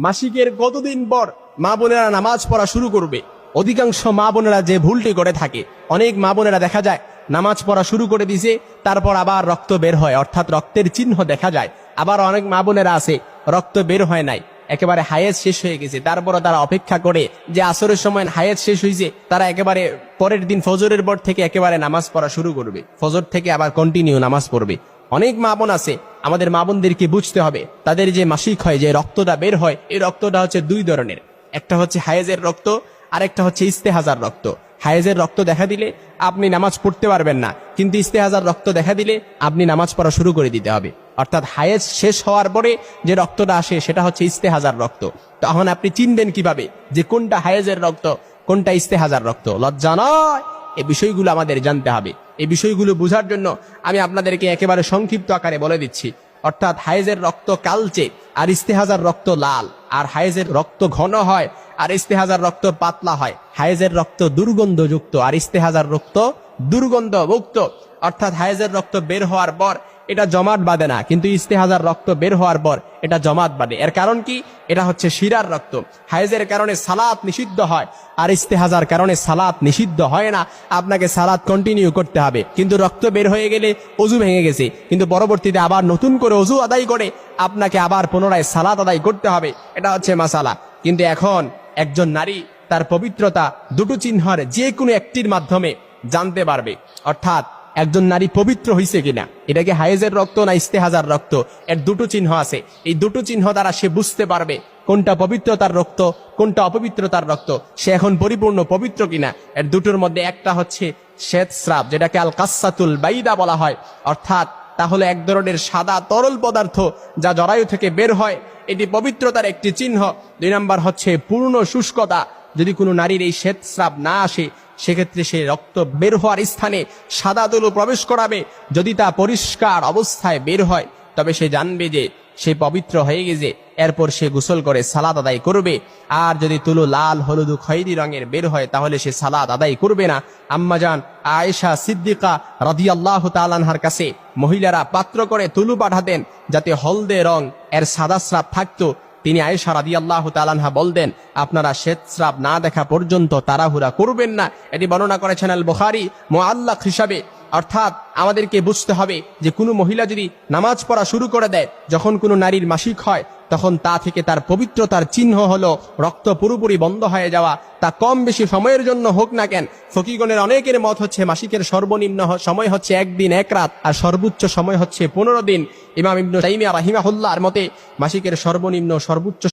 মাসিকের কতদিন পর মা বোনেরা নামাজ পড়া শুরু করবে? অধিকাংশ মা বোনেরা যে ভুলটি করে থাকে, অনেক মা বোনেরা দেখা যায় নামাজ পড়া শুরু করে দিছে, তারপর আবার রক্ত বের হয়, অর্থাৎ রক্তের চিহ্ন দেখা যায়। আবার অনেক মা বোনেরা আছে রক্ত বের হয় নাই, একেবারে হায়েজ শেষ হয়ে গেছে, তারপরও তারা অপেক্ষা করে যে আসরের সময় হায়েজ শেষ হয়েছে, তারা একেবারে পরের দিন ফজরের পর থেকে একেবারে নামাজ পড়া শুরু করবে, ফজর থেকে আবার কন্টিনিউ নামাজ পড়বে। অনেক মা বোন আছে, আমাদের মা বোনদেরকে বুঝতে হবে তাদের যে মাসিক হয়, যে রক্তটা বের হয়, এই রক্তটা হচ্ছে দুই ধরনের। একটা হচ্ছে হায়েজের রক্ত, আর একটা হচ্ছে ইস্তেহাজার রক্ত। হায়েজের রক্ত দেখা দিলে আপনি নামাজ পড়তে পারবেন না, কিন্তু ইস্তেহাজার রক্ত দেখা দিলে আপনি নামাজ পড়া শুরু করে দিতে হবে। অর্থাৎ হায়েজ শেষ হওয়ার পরে যে রক্তটা আসে সেটা হচ্ছে ইস্তেহাজার রক্ত। তখন আপনি চিনবেন কিভাবে যে কোনটা হায়েজের রক্ত, কোনটা ইস্তেহাজার রক্ত? লজ্জা নয়, এই বিষয়গুলো আমাদের জানতে হবে। এই বিষয়গুলো বোঝার জন্য আমি আপনাদেরকে একেবারে সংক্ষিপ্ত আকারে বলে দিচ্ছি। অর্থাৎ হায়েজের রক্ত কালচে আর ইস্তেহাজার রক্ত লাল, আর হায়েজের রক্ত ঘন হয় আর ইস্তেহাজার রক্ত পাতলা হয়। হায়েজের রক্ত দুর্গন্ধযুক্ত আর ইস্তেহাজার রক্ত দুর্গন্ধমুক্ত। অর্থাৎ হায়েজের রক্ত বের হওয়ার পর এটা জমাট বাঁধে না, কিন্তু ইস্তেহাজার রক্ত বের হওয়ার পর এটা জমাট বাঁধে। এর কারণ কি? এটা হচ্ছে শিরার রক্ত। হায়েজের কারণে সালাত নিষিদ্ধ হয়, আর ইস্তেহাজার কারণে সালাত নিষিদ্ধ হয় না। আপনাকে সালাত কন্টিনিউ করতে হবে, কিন্তু রক্ত বের হয়ে গেলে অজু ভেঙে গেছে, কিন্তু পরবর্তীতে আবার নতুন করে অজু আদায় করে আপনাকে আবার পুনরায় সালাত আদায় করতে হবে। এটা হচ্ছে মাসালা। কিন্তু এখন একজন নারী তার পবিত্রতা দুটো চিহ্নের যে কোনো একটির মাধ্যমে জানতে পারবে। অর্থাৎ একজন নারী পবিত্র হয়েছে কিনা, এটাকে হায়েজের রক্ত না ইস্তেহাজার রক্ত, এর দুটো চিহ্ন আছে। এই দুটো চিহ্ন দ্বারা সে বুঝতে পারবে কোনটা পবিত্রতার রক্ত, কোনটা অপবিত্রতার রক্ত, সে এখন পরিপূর্ণ পবিত্র কিনা। এর দুটোর মধ্যে একটা হচ্ছে শ্বেত স্রাব, যেটাকে আল কাসাতুল বাইদা বলা হয়। অর্থাৎ তাহলে এক ধরনের সাদা তরল পদার্থ যা জরায়ু থেকে বের হয়, এটি পবিত্রতার একটি চিহ্ন। 2 নম্বর হচ্ছে পূর্ণ শুষ্কতা। যদি কোনো নারীর এই শ্বেত স্রাব না আসে, সেক্ষেত্রে সে রক্ত বের হওয়ার স্থানে সাদা তুলো প্রবেশ করাবে। যদি তা পরিষ্কার অবস্থায় বের হয়, তবে সে জানবে যে সে পবিত্র হয়ে গেছে। এরপর সে গোসল করে সালাত আদায় করবে। আর যদি তুলো লাল, হলুদ, খয়েরি রঙের বের হয়, তাহলে সে সালাত আদায় করবে না। আম্মাজান আয়েশা সিদ্দিকা রাদিয়াল্লাহু তাআলা আনহার কাছে মহিলারা পাত্র করে তুলো পাঠাতেন, যাতে হলদে রং এর সাদা স্রাব থাকতো। তিনি আয়েশা রাদিয়াল্লাহু তাআলা আনহা বলতেন, আপনারা শ্বেত স্রাব না দেখা পর্যন্ত তাড়াহুড়া করবেন না। এটি বর্ণনা করেছেন আল বুখারী মুআল্লাক হিসাবে। অর্থাৎ আমাদেরকে বুঝতে হবে যে কোনো মহিলা যদি নামাজ পড়া শুরু করে দেয়, যখন কোনো নারীর মাসিক হয়, তখন তা থেকে তার পবিত্রতার চিহ্ন হলো রক্ত পুরোপুরি বন্ধ হয়ে যাওয়া। তা কম বেশি সময়ের জন্য হোক না কেন। ফকিগণের অনেকের মত হচ্ছে মাসিকের সর্বনিম্ন সময় হচ্ছে 1 দিন 1 রাত, আর সর্বোচ্চ সময় হচ্ছে 15 দিন। ইমাম ইবনে তাইমিয়া রাহিমাহুল্লাহর মতে মাসিকের সর্বনিম্ন সর্বোচ্চ